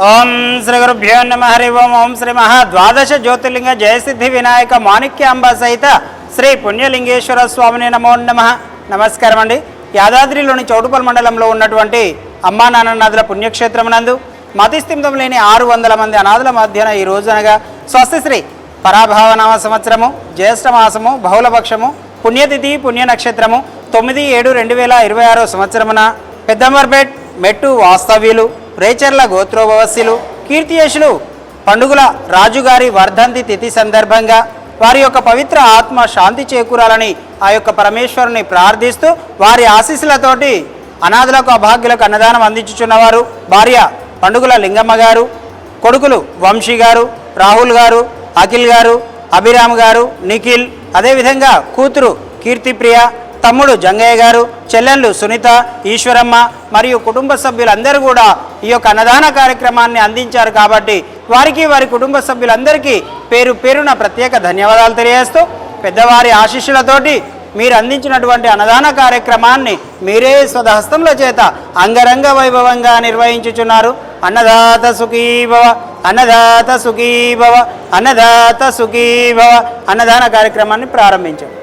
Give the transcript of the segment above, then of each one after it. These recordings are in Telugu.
ఓం శ్రీ గురుభ్యో నమః. హరి ఓం. ఓం శ్రీ మహాద్వాదశ జ్యోతిర్లింగ జయసిద్ధి వినాయక మాణిక్యాంబ సహిత శ్రీ పుణ్యలింగేశ్వర స్వామిని నమో నమః. నమస్కారం అండి. యాదాద్రిలోని చౌటుపల్ మండలంలో ఉన్నటువంటి అమ్మా నాన్ననాథుల పుణ్యక్షేత్రమునందు మతిస్థిమితం లేని 600 మంది అనాథుల మధ్యన ఈ రోజునగా స్వస్తిశ్రీ పరాభావనామ సంవత్సరము జ్యేష్ఠమాసము బహుళపక్షము పుణ్యతిథి పుణ్య నక్షత్రము 9/7/2026 సంవత్సరమున పెద్దంబర్పేట్ మెట్టు వాస్తవ్యులు రేచర్ల గోత్రోభవస్యులు కీర్తియశులు పండుగల రాజుగారి వర్ధంతి తిథి సందర్భంగా వారి యొక్క పవిత్ర ఆత్మ శాంతి చేకూరాలని ఆ యొక్క పరమేశ్వరుని ప్రార్థిస్తూ వారి ఆశీస్సులతోటి అనాథులకు అభాగ్యులకు అన్నదానం అందించుచున్నవారు భార్య పండుగల లింగమ్మ గారు, కొడుకులు వంశీ గారు, రాహుల్ గారు, అఖిల్ గారు, అభిరామ్ గారు, నిఖిల్, అదేవిధంగా కూతురు కీర్తిప్రియ, తమ్ముడు జంగయ్య గారు, చెల్లెళ్ళు సునీత, ఈశ్వరమ్మ మరియు కుటుంబ సభ్యులందరూ కూడా ఈ యొక్క అన్నదాన కార్యక్రమాన్ని అందించారు. కాబట్టి వారికి వారి కుటుంబ సభ్యులందరికీ పేరు పేరున ప్రత్యేక ధన్యవాదాలు తెలియజేస్తూ పెద్దవారి ఆశీస్సులతోటి మీరు అందించినటువంటి అన్నదాన కార్యక్రమాన్ని మీరే స్వహస్తముల చేత అంగరంగ వైభవంగా నిర్వహించుచున్నారు. అన్నదాత సుఖీభవ, అన్నదాత సుఖీభవ, అన్నదాత సుఖీభవ. అన్నదాన కార్యక్రమాన్ని ప్రారంభించారు.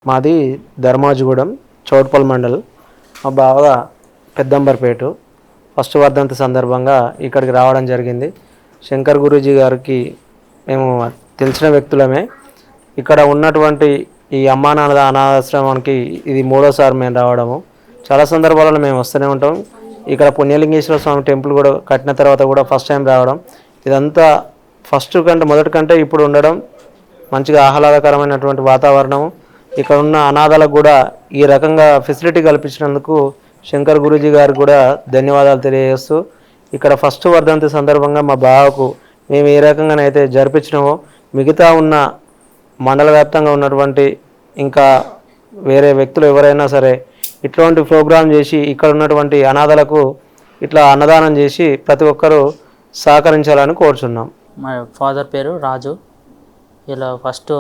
మాది ధర్మాజిగూడెం చౌటుపల్ మండల్. మా బావ పెద్దంబర్పేట. ఫస్ట్ వర్ధంతి సందర్భంగా ఇక్కడికి రావడం జరిగింది. శంకర్ గురూజీ గారికి మేము తెలిసిన వ్యక్తులమే. ఇక్కడ ఉన్నటువంటి ఈ అమ్మా నాన్న అనాథాశ్రమానికి ఇది 3వసారి మేము రావడము. చాలా సందర్భాలలో మేము వస్తూనే ఉంటాం. ఇక్కడ పుణ్యలింగేశ్వర స్వామి టెంపుల్ కూడా కట్టిన తర్వాత కూడా ఫస్ట్ టైం రావడం. ఇదంతా మొదటి కంటే ఇప్పుడు ఉండడం మంచిగా ఆహ్లాదకరమైనటువంటి వాతావరణం. ఇక్కడ ఉన్న అనాథలకు కూడా ఈ రకంగా ఫెసిలిటీ కల్పించినందుకు శంకర్ గురూజీ గారికి కూడా ధన్యవాదాలు తెలియజేస్తూ, ఇక్కడ ఫస్ట్ వర్ధంతి సందర్భంగా మా బావకు మేము ఏ రకంగానైతే జరిపించినామో మిగతా ఉన్న మండల వ్యాప్తంగా ఉన్నటువంటి ఇంకా వేరే వ్యక్తులు ఎవరైనా సరే ఇట్లాంటి ప్రోగ్రాం చేసి ఇక్కడ ఉన్నటువంటి అనాథలకు ఇట్లా అన్నదానం చేసి ప్రతి ఒక్కరూ సహకరించాలని కోరుచున్నాం. మా ఫాదర్ పేరు రాజు. ఇలా ఫస్ట్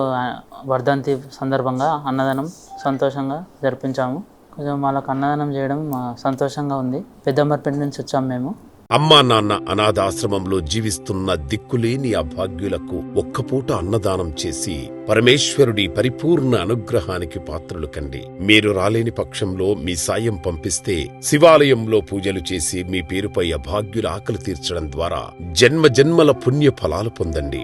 వర్ధంతి సందర్భంగా అన్నదానం సంతోషంగా జరిపించాము. కొంచెం వాళ్ళకి అన్నదానం చేయడం సంతోషంగా ఉంది. పెద్దంబర్పేట నుంచి వచ్చాము మేము. అమ్మా నాన్న అనాథాశ్రమంలో జీవిస్తున్న దిక్కులేని అభాగ్యులకు ఒక్కపూట అన్నదానం చేసి పరమేశ్వరుడి పరిపూర్ణ అనుగ్రహానికి పాత్రులు కండి. మీరు రాలేని పక్షంలో మీ సాయం పంపిస్తే శివాలయంలో పూజలు చేసి మీ పేరుపై అభాగ్యుల ఆకలి తీర్చడం ద్వారా జన్మ జన్మల పుణ్య ఫలాలు పొందండి.